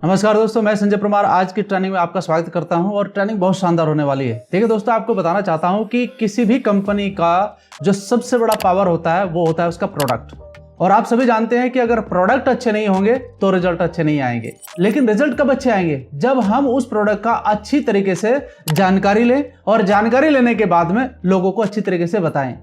नमस्कार दोस्तों, मैं संजय परमार आज की ट्रेनिंग में आपका स्वागत करता हूं और ट्रेनिंग बहुत शानदार होने वाली है। देखिए दोस्तों, आपको बताना चाहता हूं कि किसी भी कंपनी का जो सबसे बड़ा पावर होता है वो होता है उसका प्रोडक्ट। और आप सभी जानते हैं कि अगर प्रोडक्ट अच्छे नहीं होंगे तो रिजल्ट अच्छे नहीं आएंगे। लेकिन रिजल्ट कब अच्छे आएंगे? जब हम उस प्रोडक्ट का अच्छी तरीके से जानकारी लें और जानकारी लेने के बाद में लोगों को अच्छी तरीके से बताएं।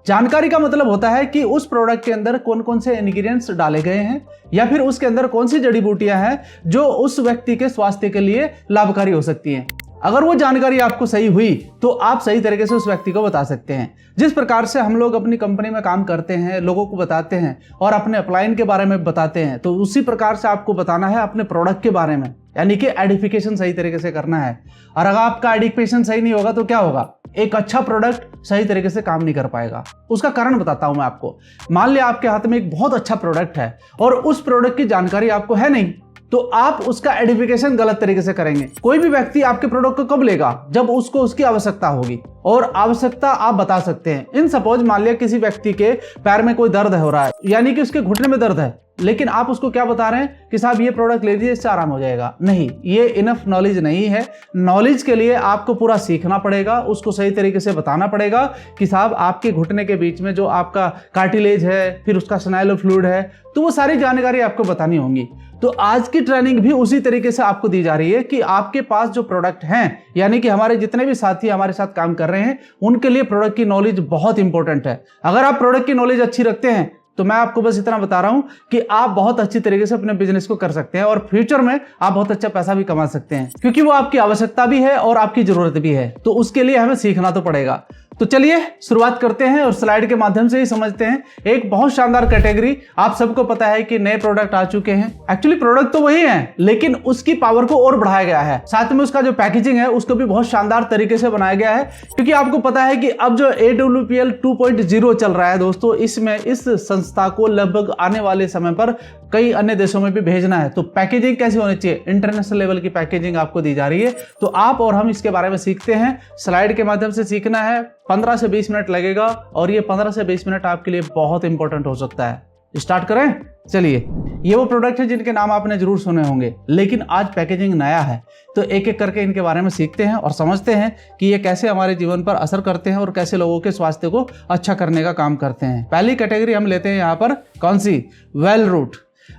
जानकारी का मतलब होता है कि उस प्रोडक्ट के अंदर कौन कौन से इंग्रेडिएंट्स डाले गए हैं या फिर उसके अंदर कौन सी जड़ी बूटियां हैं जो उस व्यक्ति के स्वास्थ्य के लिए लाभकारी हो सकती हैं। अगर वो जानकारी आपको सही हुई तो आप सही तरीके से उस व्यक्ति को बता सकते हैं। जिस प्रकार से हम लोग अपनी कंपनी में काम करते हैं, लोगों को बताते हैं और अपने अपलाइन के बारे में बताते हैं, तो उसी प्रकार से आपको बताना है अपने प्रोडक्ट के बारे में, यानी कि एडिफिकेशन सही तरीके से करना है। और अगर आपका एडिफिकेशन सही नहीं होगा तो क्या होगा? एक अच्छा प्रोडक्ट सही तरीके से काम नहीं कर पाएगा। उसका कारण बताता हूं मैं आपको। मान लिया आपके हाथ में एक बहुत अच्छा प्रोडक्ट है और उस प्रोडक्ट की जानकारी आपको है नहीं, तो आप उसका एडिफिकेशन गलत तरीके से करेंगे। कोई भी व्यक्ति आपके प्रोडक्ट को कब लेगा? जब उसको उसकी आवश्यकता होगी, और आवश्यकता आप बता सकते हैं। इन सपोज मान लिया किसी व्यक्ति के पैर में कोई दर्द हो रहा है, यानी कि उसके घुटने में दर्द है, लेकिन आप उसको क्या बता रहे हैं कि साहब ये प्रोडक्ट ले लीजिए, इससे आराम हो जाएगा। नहीं, ये इनफ नॉलेज नहीं है। नॉलेज के लिए आपको पूरा सीखना पड़ेगा, उसको सही तरीके से बताना पड़ेगा कि साहब आपके घुटने के बीच में जो आपका कार्टिलेज है, फिर उसका स्नायु फ्लूइड है, तो वो सारी जानकारी आपको बतानी होगी। तो आज की ट्रेनिंग भी उसी तरीके से आपको दी जा रही है कि आपके पास जो प्रोडक्ट हैं, यानी कि हमारे जितने भी साथी हमारे साथ काम कर रहे हैं, उनके लिए प्रोडक्ट की नॉलेज बहुत इंपॉर्टेंट है। अगर आप प्रोडक्ट की नॉलेज अच्छी रखते हैं तो मैं आपको बस इतना बता रहा हूं कि आप बहुत अच्छी तरीके से अपने बिजनेस को कर सकते हैं और फ्यूचर में आप बहुत अच्छा पैसा भी कमा सकते हैं, क्योंकि वो आपकी आवश्यकता भी है और आपकी जरूरत भी है। तो उसके लिए हमें सीखना तो पड़ेगा। तो चलिए शुरुआत करते हैं और स्लाइड के माध्यम से ही समझते हैं। एक बहुत शानदार कैटेगरी, आप सबको पता है कि नए प्रोडक्ट आ चुके हैं। एक्चुअली प्रोडक्ट तो वही है, लेकिन उसकी पावर को और बढ़ाया गया है। साथ में उसका जो पैकेजिंग है उसको भी बहुत शानदार तरीके से बनाया गया है, क्योंकि आपको पता है कि अब जो AWPL 2.0 चल रहा है दोस्तों, इसमें इस संस्था को लगभग आने वाले समय पर कई अन्य देशों में भी भेजना है। तो पैकेजिंग कैसी होनी चाहिए? इंटरनेशनल लेवल की पैकेजिंग आपको दी जा रही है। तो आप और हम इसके बारे में सीखते हैं। स्लाइड के माध्यम से सीखना है। 15 से 20 मिनट लगेगा और ये 15 से 20 मिनट आपके लिए बहुत इंपॉर्टेंट हो सकता है। स्टार्ट करें? चलिए, ये वो प्रोडक्ट है जिनके नाम आपने जरूर सुने होंगे, लेकिन आज पैकेजिंग नया है। तो एक एक करके इनके बारे में सीखते हैं और समझते हैं कि ये कैसे हमारे जीवन पर असर करते हैं और कैसे लोगों के स्वास्थ्य को अच्छा करने का काम करते हैं। पहली कैटेगरी हम लेते हैं यहाँ पर, कौन सी? Well root.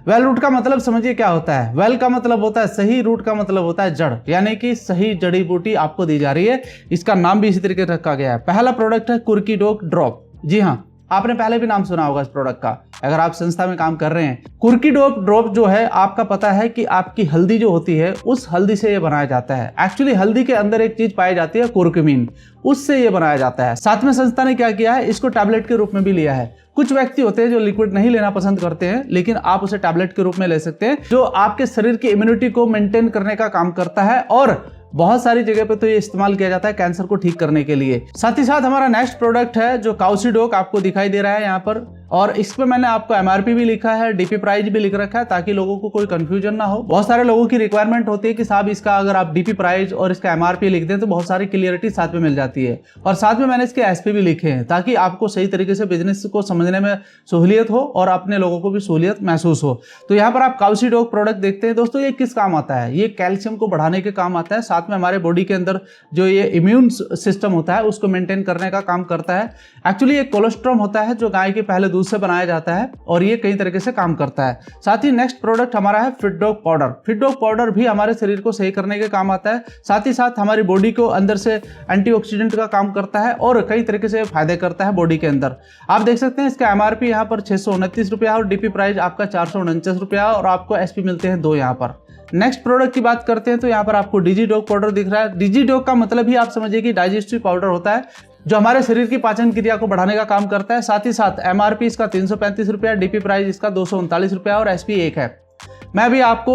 वेल रूट का मतलब समझिए क्या होता है। वेल का मतलब होता है सही, रूट का मतलब होता है जड़, यानी कि सही जड़ी बूटी आपको दी जा रही है। इसका नाम भी इसी तरीके से रखा गया है। पहला प्रोडक्ट है कुर्कीडोक ड्रॉप। जी हाँ, आपने पहले भी नाम सुना होगा इस प्रोडक्ट का, अगर आप संस्था में काम कर रहे हैं। कुर्कीडोक ड्रॉप जो है, आपका पता है कि आपकी हल्दी जो होती है उस हल्दी से ये बनाया जाता है। एक्चुअली हल्दी के अंदर एक चीज पाई जाती है कुर्कुमिन, उससे ये बनाया जाता है। साथ में संस्था ने क्या किया है, इसको टैबलेट के रूप में भी लिया है। कुछ व्यक्ति होते हैं जो लिक्विड नहीं लेना पसंद करते हैं, लेकिन आप उसे टैबलेट के रूप में ले सकते हैं, जो आपके शरीर की इम्यूनिटी को मेंटेन करने का काम करता है। और बहुत सारी जगह पे तो ये इस्तेमाल किया जाता है कैंसर को ठीक करने के लिए। साथ ही साथ हमारा नेक्स्ट प्रोडक्ट है जो काउसीडोक, आपको दिखाई दे रहा है यहाँ पर, और इस पे मैंने आपको MRP भी लिखा है, DP प्राइस भी लिख रखा है, ताकि लोगों को कोई कंफ्यूजन ना हो। बहुत सारे लोगों की रिक्वायरमेंट होती है कि साहब इसका अगर आप DP प्राइस और इसका MRP लिख दें तो बहुत सारी क्लियरिटी साथ में मिल जाती है। और साथ में मैंने इसके SP भी लिखे हैं, ताकि आपको सही तरीके से बिजनेस को समझने में सहूलियत हो और अपने लोगों को भी सहूलियत महसूस हो। तो यहाँ पर आप काउसीडोक प्रोडक्ट देखते हैं दोस्तों। ये किस काम आता है? ये कैल्शियम को बढ़ाने के काम आता है। साथ में हमारे बॉडी के अंदर जो ये इम्यून सिस्टम होता है उसको मेंटेन करने का काम करता है। एक्चुअली ये कोलेस्ट्रॉम होता है जो गाय के पहले दूध से बनाया जाता है और ये कई तरीके से काम करता है। साथ ही नेक्स्ट प्रोडक्ट हमारा है फिटडॉग पाउडर। फिटडॉग पाउडर भी हमारे शरीर को सही करने के काम आता है। साथ ही साथ हमारी बॉडी को अंदर से एंटीऑक्सीडेंट का काम करता है और कई तरीके से फायदे करता है बॉडी के अंदर। आप देख सकते हैं इसका MRP यहाँ पर 629 रुपया और DP प्राइस आपका 449 रुपया, और आपको SP मिलते हैं 2 यहाँ पर। नेक्स्ट प्रोडक्ट की बात करते हैं तो यहाँ पर आपको डिजीडॉग पाउडर दिख रहा है। डिजीडॉग का मतलब ही आप समझिए कि डाइजेस्टिव पाउडर होता है, जो हमारे शरीर की पाचन क्रिया को बढ़ाने का काम करता है। साथ ही साथ MRP इसका 335 रुपया, DP प्राइस इसका 239 रुपया और SP 1 है। मैं अभी आपको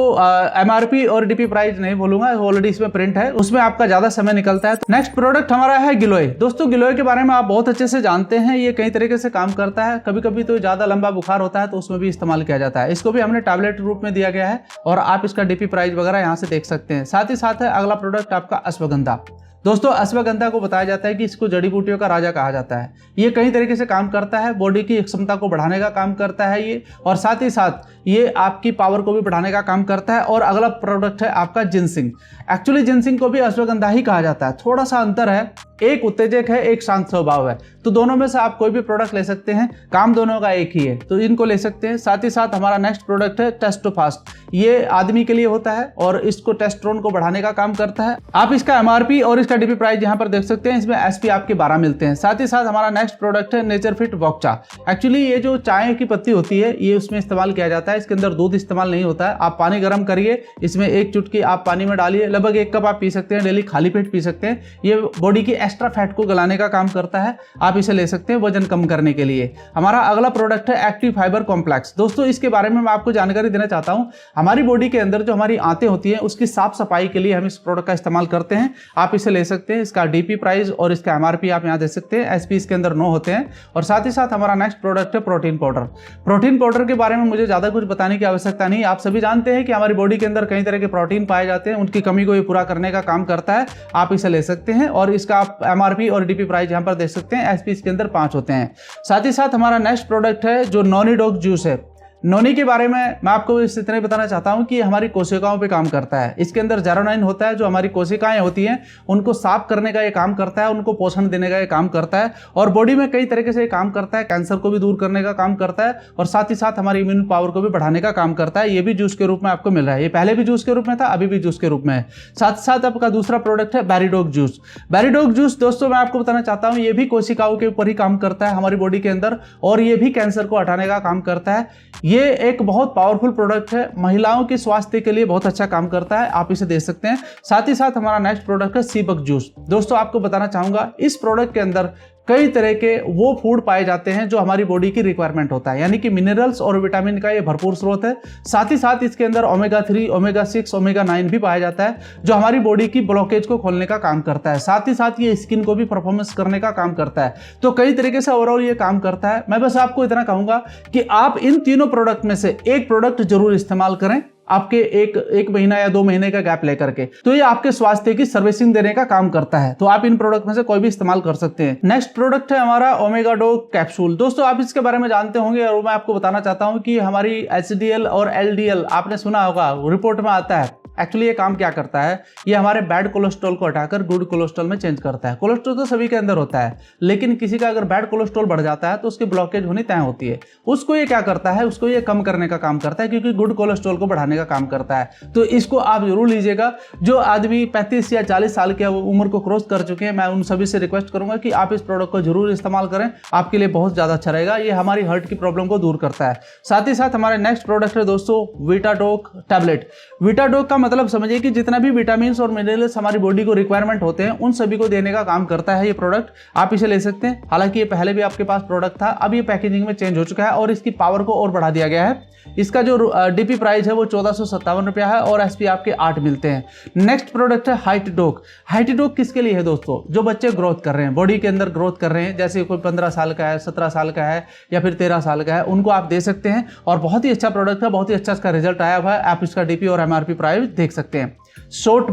MRP और DP प्राइस नहीं बोलूंगा, ऑलरेडी इसमें प्रिंट है, उसमें आपका ज्यादा समय निकलता है। नेक्स्ट प्रोडक्ट हमारा है गिलोय। दोस्तों गिलोय के बारे में आप बहुत अच्छे से जानते हैं, ये कई तरीके से काम करता है। कभी कभी तो ज्यादा लंबा बुखार होता है तो उसमें भी इस्तेमाल किया जाता है। इसको भी हमने टैबलेट रूप में दिया गया है और आप इसका DP प्राइस वगैरह यहाँ से देख सकते हैं। साथ ही साथ है अगला प्रोडक्ट आपका अश्वगंधा। दोस्तों अश्वगंधा को बताया जाता है कि इसको जड़ी बूटियों का राजा कहा जाता है। ये कई तरीके से काम करता है, बॉडी की क्षमता को बढ़ाने का काम करता है ये, और साथ ही साथ ये आपकी पावर को भी बढ़ाने का काम करता है। और अगला प्रोडक्ट है आपका जिनसिंग। एक्चुअली जिनसिंग को भी अश्वगंधा ही कहा जाता है, थोड़ा सा अंतर है, एक उत्तेजक है, एक शांत स्वभाव है। तो दोनों में से आप कोई भी प्रोडक्ट ले सकते हैं, काम दोनों का एक ही है, तो इनको ले सकते हैं। साथ ही साथ हमारा नेक्स्ट प्रोडक्ट है टेस्टोफास्ट। ये आदमी के लिए होता है और इसको टेस्टोस्टेरोन को बढ़ाने का काम करता है। आप इसका एमआरपी और इसका डीपी प्राइस यहाँ पर देख सकते हैं, इसमें एसपी आपके 12 मिलते हैं। साथ ही साथ हमारा नेक्स्ट प्रोडक्ट है नेचर फिट वॉकचा। एक्चुअली ये जो चाय की पत्ती होती है ये उसमें इस्तेमाल किया जाता है, इसके अंदर दूध इस्तेमाल नहीं होता है। आप पानी गर्म करिए, इसमें 1 चुटकी आप पानी में डालिए, लगभग 1 कप आप पी सकते हैं, डेली खाली पेट पी सकते हैं। ये बॉडी की एक्स्ट्रा फैट को गलाने का काम करता है, आप इसे ले सकते हैं वजन कम करने के लिए। हमारा अगला प्रोडक्ट है एक्टिव फाइबर कॉम्प्लेक्स। दोस्तों इसके बारे में मैं आपको जानकारी देना चाहता हूं। हमारी बॉडी के अंदर जो हमारी आंतें होती हैं उसकी साफ सफाई के लिए हम इस प्रोडक्ट का इस्तेमाल करते हैं, आप इसे ले सकते हैं। इसका डीपी प्राइस और इसका एमआरपी आप यहां दे सकते हैं, एसपी इसके अंदर 9 होते हैं। और साथ ही साथ हमारा नेक्स्ट प्रोडक्ट है प्रोटीन पाउडर। प्रोटीन पाउडर के बारे में मुझे ज्यादा कुछ बताने की आवश्यकता नहीं, आप सभी जानते हैं कि हमारी बॉडी के अंदर कई तरह के प्रोटीन पाए जाते हैं, उनकी कमी को ये पूरा करने का काम करता है, आप इसे ले सकते हैं। और इसका आप एमआरपी और डीपी प्राइस यहां पर देख सकते हैं, एसपी इसके अंदर 5 होते हैं। साथ ही साथ हमारा नेक्स्ट प्रोडक्ट है जो नॉनी डॉग जूस है। नोनी के बारे में मैं आपको इस इतना ही बताना चाहता हूं कि हमारी कोशिकाओं पे काम करता है। इसके अंदर जेरोनाइन होता है, जो हमारी कोशिकाएं होती हैं उनको साफ करने का ये काम करता है, उनको पोषण देने का ये काम करता है। और बॉडी में कई तरीके से ये काम करता है, कैंसर को भी दूर करने का काम करता है, और साथ ही साथ हमारी इम्यून पावर को भी बढ़ाने का काम करता है। ये भी जूस के रूप में आपको मिल रहा है, ये पहले भी जूस के रूप में था, अभी भी जूस के रूप में है। साथ ही साथ आपका दूसरा प्रोडक्ट है बैरीडोग जूस। बैरीडोग जूस दोस्तों मैं आपको बताना चाहता हूँ, ये भी कोशिकाओं के ऊपर ही काम करता है हमारी बॉडी के अंदर, और ये भी कैंसर को हटाने का काम करता है। ये एक बहुत पावरफुल प्रोडक्ट है, महिलाओं के स्वास्थ्य के लिए बहुत अच्छा काम करता है, आप इसे दे सकते हैं। साथ ही साथ हमारा नेक्स्ट प्रोडक्ट है सीबक जूस। दोस्तों आपको बताना चाहूंगा, इस प्रोडक्ट के अंदर कई तरह के वो फूड पाए जाते हैं जो हमारी बॉडी की रिक्वायरमेंट होता है, यानी कि मिनरल्स और विटामिन का ये भरपूर स्रोत है। साथ ही साथ इसके अंदर ओमेगा 3, ओमेगा 6, ओमेगा 9 भी पाया जाता है, जो हमारी बॉडी की ब्लॉकेज को खोलने का काम करता है। साथ ही साथ ये स्किन को भी परफॉर्मेंस करने का काम करता है। तो कई तरीके से ओवरऑल ये काम करता है। मैं बस आपको इतना कहूंगा कि आप इन तीनों प्रोडक्ट में से एक प्रोडक्ट जरूर इस्तेमाल करें, आपके एक महीना या 2 महीने का गैप लेकर के, तो ये आपके स्वास्थ्य की सर्विसिंग देने का काम करता है। तो आप इन प्रोडक्ट में से कोई भी इस्तेमाल कर सकते हैं। नेक्स्ट प्रोडक्ट है हमारा ओमेगा डॉग कैप्सूल। दोस्तों आप इसके बारे में जानते होंगे, और मैं आपको बताना चाहता हूं कि हमारी HDL और LDL आपने सुना होगा, रिपोर्ट में आता है। एक्चुअली ये काम क्या करता है, ये हमारे बैड कोलेस्ट्रॉल को हटाकर गुड कोलेस्ट्रॉल में चेंज करता है। कोलेस्ट्रॉल तो सभी के अंदर होता है, लेकिन किसी का अगर बैड कोलेस्ट्रॉल बढ़ जाता है तो उसकी ब्लॉकेज होनी तय होती है। उसको ये क्या करता है, उसको ये कम करने का काम करता है, क्योंकि गुड कोलेस्ट्रॉल को बढ़ाने का काम करता है। तो इसको आप जरूर लीजिएगा। जो आदमी 35 या 40 साल की उम्र को क्रॉस कर चुके हैं, मैं उन सभी से रिक्वेस्ट करूंगा कि आप इस प्रोडक्ट को जरूर इस्तेमाल करें, आपके लिए बहुत ज्यादा अच्छा रहेगा। ये हमारी हार्ट की प्रॉब्लम को दूर करता है। साथ ही साथ हमारे नेक्स्ट प्रोडक्ट है दोस्तों विटाडोक टैबलेट। विटाडोक का मतलब समझिए कि जितना भी विटामिन और मिनरल्स हमारी बॉडी को रिक्वायरमेंट होते हैं, उन सभी को देने का काम करता है ये प्रोडक्ट। आप इसे ले सकते हैं। हालांकि ये पहले भी आपके पास प्रोडक्ट था, अब ये पैकेजिंग में चेंज हो चुका है और इसकी पावर को और बढ़ा दिया गया है। इसका जो डीपी प्राइस है वो 1457 रुपया है और एसपी आपके 8 मिलते हैं। नेक्स्ट प्रोडक्ट है हाइट डोक। हाइट डोक किसके लिए है दोस्तों, जो बच्चे ग्रोथ कर रहे हैं, बॉडी के अंदर ग्रोथ कर रहे हैं, जैसे कोई 15 साल का है, 17 साल का है या फिर 13 साल का है, उनको आप दे सकते हैं। और बहुत ही अच्छा प्रोडक्ट है, बहुत ही अच्छा इसका रिजल्ट आया हुआ है। आप इसका डीपी और एमआरपी प्राइस देख सकते हैं। शॉर्ट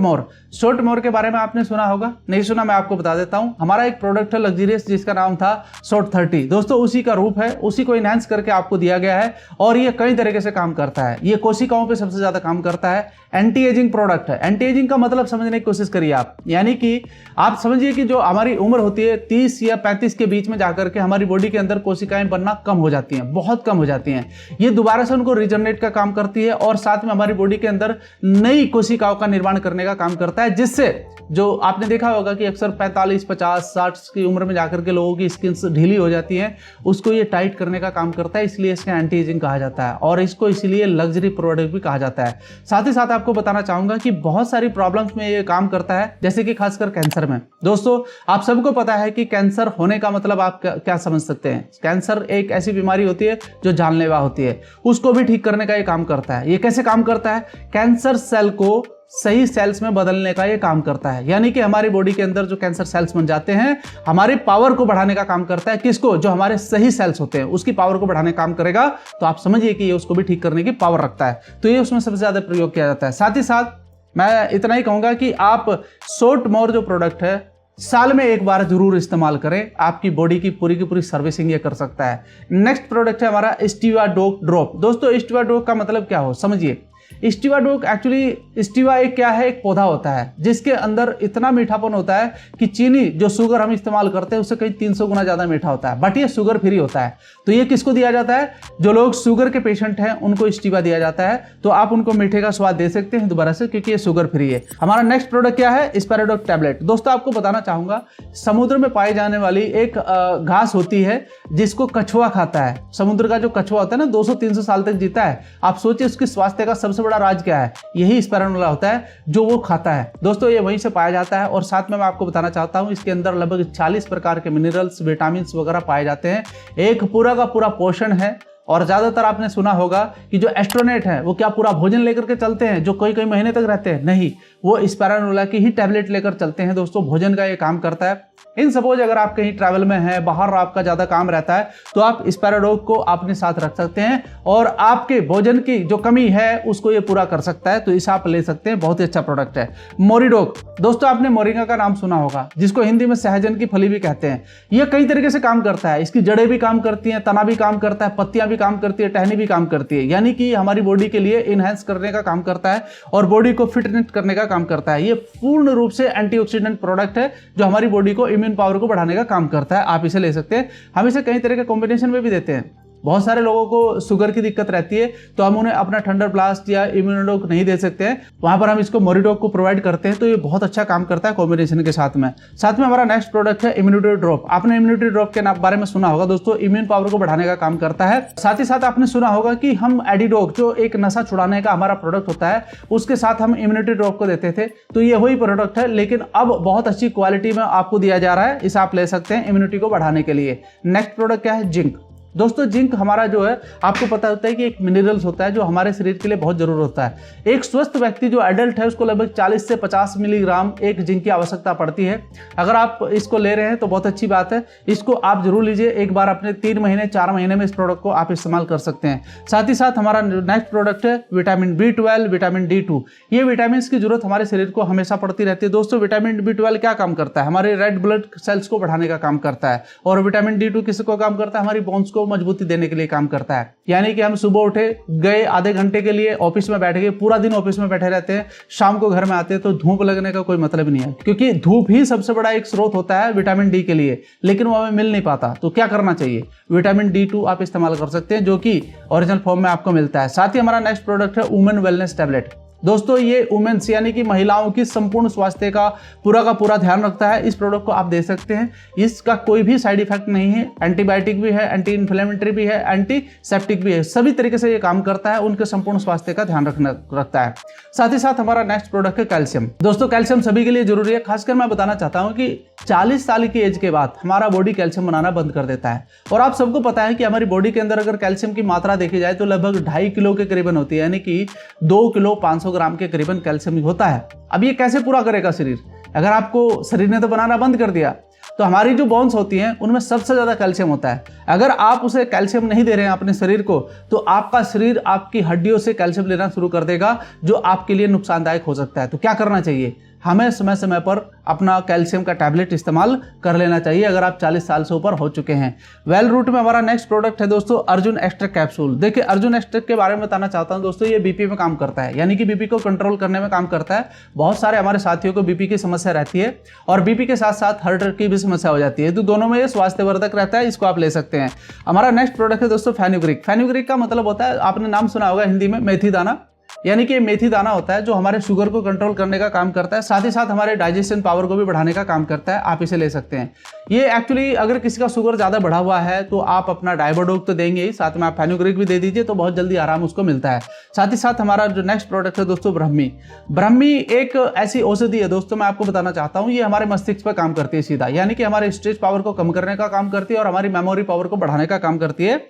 मोर के बारे में आपने सुना होगा, नहीं सुना मैं आपको बता देता हूं। हमारा एक प्रोडक्ट है लग्जरियस जिसका नाम था शॉर्ट 30। दोस्तों उसी का रूप है, उसी को इनहैंस करके आपको दिया गया है और ये कई तरीके से काम करता है। ये कोशिकाओं पे सबसे ज्यादा काम करता है। एंटी एजिंग प्रोडक्ट है। एंटी एजिंग का मतलब समझने की कोशिश करिए आप, यानी कि आप समझिए कि जो हमारी उम्र होती है 30 या 35 के बीच में जाकर के हमारी बॉडी के अंदर कोशिकाएं बनना कम हो जाती हैं, बहुत कम हो जाती हैं। ये दोबारा से उनको रिजनरेट का काम करती है और साथ में हमारी बॉडी के अंदर नई कोशिकाओं का निर्माण करने का काम करता है, जिससे जो आपने देखा होगा कि अक्सर 45, 50, 60 की उम्र में जाकर के लोगों की स्किन ढीली हो जाती है, उसको ये टाइट करने का काम करता है। इसलिए इसका एंटी एजिंग कहा जाता है और इसको इसलिए लग्जरी प्रोडक्ट भी कहा जाता है। साथ ही साथ आपको बताना चाहूंगा कि बहुत सारी प्रॉब्लम्स में ये काम करता है, जैसे कि खासकर कैंसर में। दोस्तों आप सबको पता है कि कैंसर होने का मतलब आप क्या समझ सकते हैं। कैंसर एक ऐसी बीमारी होती है जो जानलेवा होती है, उसको भी ठीक करने का ये काम करता है। ये कैसे काम करता है, कैंसर सेल को सही सेल्स में बदलने का ये काम करता है। यानी कि हमारी बॉडी के अंदर जो कैंसर सेल्स बन जाते हैं, हमारी पावर को बढ़ाने का काम करता है। किसको, जो हमारे सही सेल्स होते हैं उसकी पावर को बढ़ाने का काम करेगा। तो आप समझिए कि ये उसको भी ठीक करने की पावर रखता है, तो ये उसमें सबसे ज्यादा प्रयोग किया जाता है। साथ ही साथ मैं इतना ही कहूँगा कि आप शॉर्ट मोर जो प्रोडक्ट है साल में एक बार जरूर इस्तेमाल करें, आपकी बॉडी की पूरी सर्विसिंग ये कर सकता है। नेक्स्ट प्रोडक्ट है हमारा स्टीवाडोक ड्रॉप। दोस्तों स्टीवाडोक का मतलब क्या हो समझिए। स्टीवाडोक एक्चुअली स्टीवा एक क्या है, एक पौधा होता है जिसके अंदर इतना मीठापन होता है कि चीनी जो शुगर हम इस्तेमाल करते हैं उससे कहीं 300 गुना ज़्यादा मीठा होता है, बट ये शुगर फ्री होता है। तो ये किसको दिया जाता है, जो लोग शुगर के पेशेंट हैं उनको स्टीवा दिया जाता है। तो आप उनको मीठे का स्वाद दे सकते हैं दोबारा से, क्योंकि ये शुगर फ्री है। हमारा नेक्स्ट प्रोडक्ट क्या है, स्पैराडोक टैबलेट। दोस्तों आपको बताना चाहूंगा, समुद्र में पाई जाने वाली एक घास होती है जिसको कछुआ खाता है। समुद्र का जो कछुआ होता है ना 200-300 साल तक जीता है। आप सोचिए उसके स्वास्थ्य का सबसे बड़ा राज क्या है, यही स्पैरानोला होता है जो वो खाता है। दोस्तों ये वहीं से पाया जाता है और साथ में मैं आपको बताना चाहता हूं इसके अंदर लगभग 40 प्रकार के मिनरल्स, विटामिन वगैरह पाए जाते हैं। एक पूरा का पूरा पोषण है। और ज्यादातर आपने सुना होगा कि जो एस्ट्रोनॉट हैं वो क्या पूरा भोजन लेकर के चलते हैं जो कई महीने तक रहते हैं, नहीं, वो स्पैरानोला की ही टैबलेट लेकर चलते हैं। दोस्तों भोजन का ये काम करता है। इन सपोज अगर आप कहीं ट्रैवल में हैं, बाहर आपका ज्यादा काम रहता है, तो आप स्पैराडोक को अपने साथ रख सकते हैं और आपके भोजन की जो कमी है उसको ये पूरा कर सकता है। तो इसे आप ले सकते हैं, बहुत ही अच्छा प्रोडक्ट है। मोरिडोक। दोस्तों आपने मोरिंगा का नाम सुना होगा, जिसको हिंदी में सहजन की फली भी कहते हैं। यह कई तरीके से काम करता है। इसकी जड़ें भी काम करती हैं, तना भी काम करता है, पत्तियां भी काम करती है, टहनी भी काम करती है। यानी कि हमारी बॉडी के लिए इनहेंस करने का काम करता है और बॉडी को फिटनेस करने का काम करता है। ये पूर्ण रूप से एंटीऑक्सीडेंट प्रोडक्ट है जो हमारी बॉडी को इम्यून पावर को बढ़ाने का काम करता है। आप इसे ले सकते हैं। हम इसे कई तरह के कॉम्बिनेशन में भी देते हैं। बहुत सारे लोगों को शुगर की दिक्कत रहती है तो हम उन्हें अपना थंडर ब्लास्ट या इम्यूनोडोक नहीं दे सकते हैं, वहां पर हम इसको मोरिडोक को प्रोवाइड करते हैं। तो ये बहुत अच्छा काम करता है कॉम्बिनेशन के साथ में। हमारा नेक्स्ट प्रोडक्ट है इम्यूनिटी ड्रॉप। आपने इम्यूनिटी ड्रॉप के बारे में सुना होगा दोस्तों, इम्यून पावर को बढ़ाने का काम करता है। साथ ही साथ आपने सुना होगा कि हम एडिडोक जो एक नशा छुड़ाने का हमारा प्रोडक्ट होता है उसके साथ हम इम्यूनिटी ड्रॉप को देते थे। तो ये वही प्रोडक्ट है, लेकिन अब बहुत अच्छी क्वालिटी में आपको दिया जा रहा है। इसे आप ले सकते हैं इम्यूनिटी को बढ़ाने के लिए। नेक्स्ट प्रोडक्ट क्या है, जिंक। दोस्तों जिंक हमारा जो है आपको पता होता है कि एक मिनरल्स होता है जो हमारे शरीर के लिए बहुत जरूर होता है। एक स्वस्थ व्यक्ति जो एडल्ट है उसको लगभग 40 से 50 मिलीग्राम एक जिंक की आवश्यकता पड़ती है। अगर आप इसको ले रहे हैं तो बहुत अच्छी बात है, इसको आप जरूर लीजिए। एक बार अपने 3 महीने 4 महीने में इस प्रोडक्ट को आप इस्तेमाल कर सकते हैं। साथ ही साथ हमारा नेक्स्ट प्रोडक्ट है विटामिन B12, विटामिन D2। ये विटामिन की जरूरत हमारे शरीर को हमेशा पड़ती रहती है। दोस्तों विटामिन B12 क्या काम करता है, हमारे रेड ब्लड सेल्स को बढ़ाने का काम करता है। और विटामिन D2 किसको काम करता है, हमारी बोन्स को मजबूती देने के लिए काम करता है। यानी कि हम सुबह उठे गए, आधे घंटे के लिए ऑफिस में बैठ गए, पूरा दिन ऑफिस में बैठे रहते हैं, शाम को घर में आते हैं तो धूप लगने का कोई मतलब नहीं है, क्योंकि धूप ही सबसे बड़ा एक स्रोत होता है विटामिन डी के लिए, लेकिन वो हमें मिल नहीं पाता। तो क्या करना चाहिए, विटामिन D2 आप इस्तेमाल कर सकते हैं जो कि ओरिजिनल फॉर्म में आपको मिलता है। साथ ही हमारा नेक्स्ट प्रोडक्ट है वुमेन वेलनेस टैबलेट। दोस्तों ये वुमेन्स यानी कि महिलाओं की संपूर्ण स्वास्थ्य का पूरा ध्यान रखता है। इस प्रोडक्ट को आप दे सकते हैं। इसका कोई भी साइड इफेक्ट नहीं है, एंटीबायोटिक भी है, एंटी इन्फ्लेमेटरी भी है, एंटीसेप्टिक भी है, सभी तरीके से ये काम करता है, उनके संपूर्ण स्वास्थ्य का ध्यान रखता है। साथ ही साथ हमारा नेक्स्ट प्रोडक्ट है कैल्शियम। दोस्तों कैल्शियम सभी के लिए जरूरी है। खासकर मैं बताना चाहता हूं कि 40 साल की एज के बाद हमारा बॉडी कैल्शियम बनाना बंद कर देता है। और आप सबको पता है कि हमारी बॉडी के अंदर अगर कैल्शियम की मात्रा देखी जाए तो लगभग 2.5 किलो के करीबन होती है, यानी कि 2 किलो 500 ग्राम के करीबन कैल्शियम होता है। अब ये कैसे पूरा करेगा शरीर, अगर आपको शरीर ने तो बनाना बंद कर दिया, तो हमारी जो बोन्स होती हैं उनमें सबसे ज्यादा कैल्शियम होता है। अगर आप उसे कैल्शियम नहीं दे रहे हैं अपने शरीर को, तो आपका शरीर आपकी हड्डियों से कैल्शियम लेना शुरू कर देगा, जो आपके लिए नुकसानदायक हो सकता है। तो क्या करना चाहिए, हमें समय समय पर अपना कैल्शियम का टैबलेट इस्तेमाल कर लेना चाहिए अगर आप 40 साल से ऊपर हो चुके हैं। वेल रूट में हमारा नेक्स्ट प्रोडक्ट है दोस्तों अर्जुन एक्सट्रैक्ट कैप्सूल। देखिए अर्जुन एक्सट्रैक्ट के बारे में बताना चाहता हूं दोस्तों, ये बीपी में काम करता है, यानी कि बीपी को कंट्रोल करने में काम करता है। बहुत सारे हमारे साथियों को बीपी की समस्या रहती है और बीपी के साथ साथ हार्ट की भी समस्या हो जाती है, तो दोनों में ये स्वास्थ्यवर्धक रहता है, इसको आप ले सकते हैं। हमारा नेक्स्ट प्रोडक्ट है दोस्तों फेनुग्रीक। फेनुग्रीक का मतलब होता है, आपने नाम सुना होगा हिंदी में, मेथी दाना। यानी कि मेथी दाना होता है जो हमारे शुगर को कंट्रोल करने का काम करता है, साथ ही साथ हमारे डाइजेशन पावर को भी बढ़ाने का काम करता है। आप इसे ले सकते हैं। ये एक्चुअली अगर किसी का शुगर ज़्यादा बढ़ा हुआ है तो आप अपना डायबोडोक तो देंगे ही, साथ में आप फेनुग्रीक भी दे दीजिए तो बहुत जल्दी आराम उसको मिलता है। साथ ही साथ हमारा जो नेक्स्ट प्रोडक्ट है दोस्तों ब्रह्मी। ब्रह्मी एक ऐसी औषधि है दोस्तों, मैं आपको बताना चाहता हूँ, ये हमारे मस्तिष्क पर काम करती है सीधा, यानी कि हमारे स्ट्रेस पावर को कम करने का काम करती है और हमारी मेमोरी पावर को बढ़ाने का काम करती है।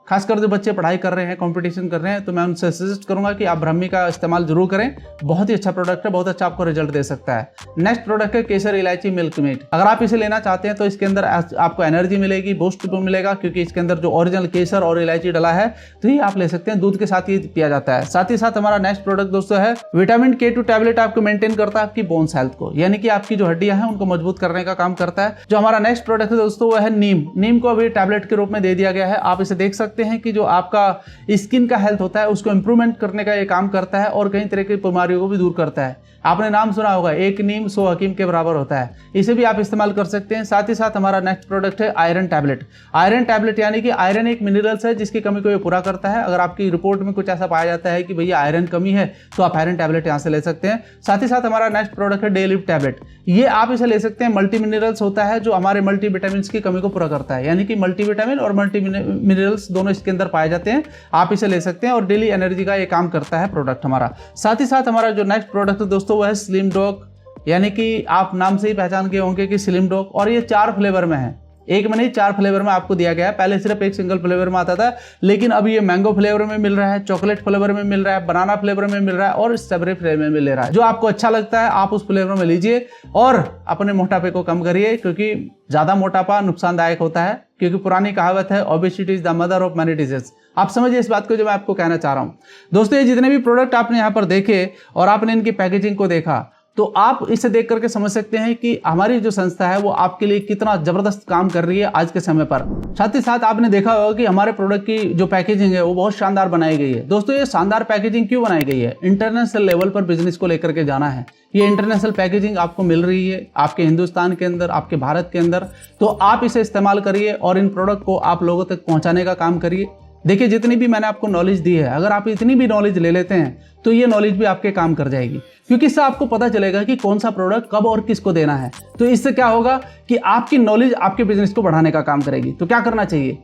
खासकर जो बच्चे पढ़ाई कर रहे हैं, कंपटीशन कर रहे हैं, तो मैं उनसे सजेस्ट करूंगा कि आप ब्राह्मी का इस्तेमाल जरूर करें। बहुत ही अच्छा प्रोडक्ट है, बहुत अच्छा आपको रिजल्ट दे सकता है। नेक्स्ट प्रोडक्ट है केसर इलायची मिल्क मेड। अगर आप इसे लेना चाहते हैं तो इसके अंदर आपको एनर्जी मिलेगी, बूस्ट मिलेगा, क्योंकि इसके अंदर जो ओरिजिनल केसर और इलायची डला है, तो ये आप ले सकते हैं। दूध के साथ ये पिया जाता है। साथ ही साथ हमारा नेक्स्ट प्रोडक्ट दोस्तों है विटामिन K2 टैबलेट। आपको मेंटेन करता है आपकी बोन्स हेल्थ को, यानी कि आपकी जो हड्डियां हैं उनको मजबूत करने का काम करता है। जो हमारा नेक्स्ट प्रोडक्ट है दोस्तों वो है नीम। नीम को अभी टैबलेट के रूप में दे दिया गया है। आप इसे देख सकते हैं कि जो आपका स्किन का हेल्थ होता है उसको इंप्रूवमेंट करने का ये काम करता है और कई तरह की बीमारियों को भी दूर करता है। आपने नाम सुना होगा, एक नीम 100 हकीम के बराबर होता है। इसे भी आप इस्तेमाल कर सकते हैं। साथ ही साथ हमारा नेक्स्ट प्रोडक्ट है आयरन टैबलेट। आयरन टैबलेट यानी कि आयरन एक मिनरल्स है जिसकी कमी को ये पूरा करता है। अगर आपकी रिपोर्ट में कुछ ऐसा पाया जाता है कि भैया आयरन कमी है, तो आप आयरन टैबलेट यहाँ से ले सकते हैं। साथ ही साथ हमारा नेक्स्ट प्रोडक्ट है डे लिफ्ट टैबलेट। ये आप इसे ले सकते हैं। मल्टी मिनरल्स होता है जो हमारे मल्टी विटामिन की कमी को पूरा करता है, यानी कि मल्टी विटामिन और मल्टी मिनरल्स दोनों इसके अंदर पाए जाते हैं। आप इसे ले सकते हैं और डेली एनर्जी का ये काम करता है प्रोडक्ट हमारा। साथ ही साथ हमारा जो नेक्स्ट प्रोडक्ट है दोस्तों वो है स्लिम डॉग, यानी कि आप नाम से ही पहचान के होंगे कि स्लिम डॉग। और ये 4 फ्लेवर में है, एक में नहीं 4 फ्लेवर में आपको दिया गया है। पहले सिर्फ एक सिंगल फ्लेवर में आता था, लेकिन अब ये मैंगो फ्लेवर में मिल रहा है, चॉकलेट फ्लेवर में मिल रहा है, बनाना फ्लेवर में मिल रहा है और स्ट्रॉबेरी फ्लेवर में मिल रहा है। जो आपको अच्छा लगता है आप उस फ्लेवर में लीजिए और अपने मोटापे को कम करिए, क्योंकि ज्यादा मोटापा नुकसानदायक होता है। क्योंकि पुरानी कहावत है obesity is the mother of many disease. आप समझिए इस बात को जो मैं आपको कहना चाह रहा हूं। दोस्तों ये जितने भी प्रोडक्ट आपने यहाँ पर देखे और आपने इनकी पैकेजिंग को देखा, तो आप इसे देख करके समझ सकते हैं कि हमारी जो संस्था है वो आपके लिए कितना जबरदस्त काम कर रही है आज के समय पर। साथ ही साथ आपने देखा होगा कि हमारे प्रोडक्ट की जो पैकेजिंग है वो बहुत शानदार बनाई गई है। दोस्तों ये शानदार पैकेजिंग क्यों बनाई गई है? इंटरनेशनल लेवल पर बिजनेस को लेकर के जाना है। ये इंटरनेशनल पैकेजिंग आपको मिल रही है आपके हिंदुस्तान के अंदर, आपके भारत के अंदर, तो आप इसे इस्तेमाल करिए और इन प्रोडक्ट को आप लोगों तक पहुंचाने का काम करिए। देखिए जितनी भी मैंने आपको नॉलेज दी है, अगर आप इतनी भी नॉलेज ले लेते हैं तो ये नॉलेज भी आपके काम कर जाएगी, क्योंकि इससे आपको पता चलेगा कि कौन सा प्रोडक्ट कब और किसको देना है। तो इससे क्या होगा कि आपकी नॉलेज आपके बिजनेस को बढ़ाने का काम करेगी। तो क्या करना चाहिए?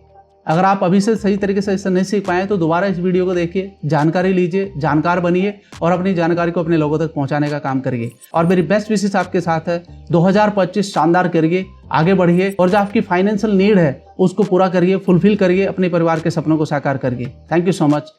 अगर आप अभी से सही तरीके से इसे नहीं सीख पाए तो दोबारा इस वीडियो को देखिए, जानकारी लीजिए, जानकार बनिए और अपनी जानकारी को अपने लोगों तक पहुंचाने का काम करिए। और मेरी बेस्ट विशेष आपके साथ है। 2025 शानदार करिए, आगे बढ़िए और जो आपकी फाइनेंशियल नीड है उसको पूरा करिए, फुलफिल करिए, अपने परिवार के सपनों को साकार करिए। Thank you so much.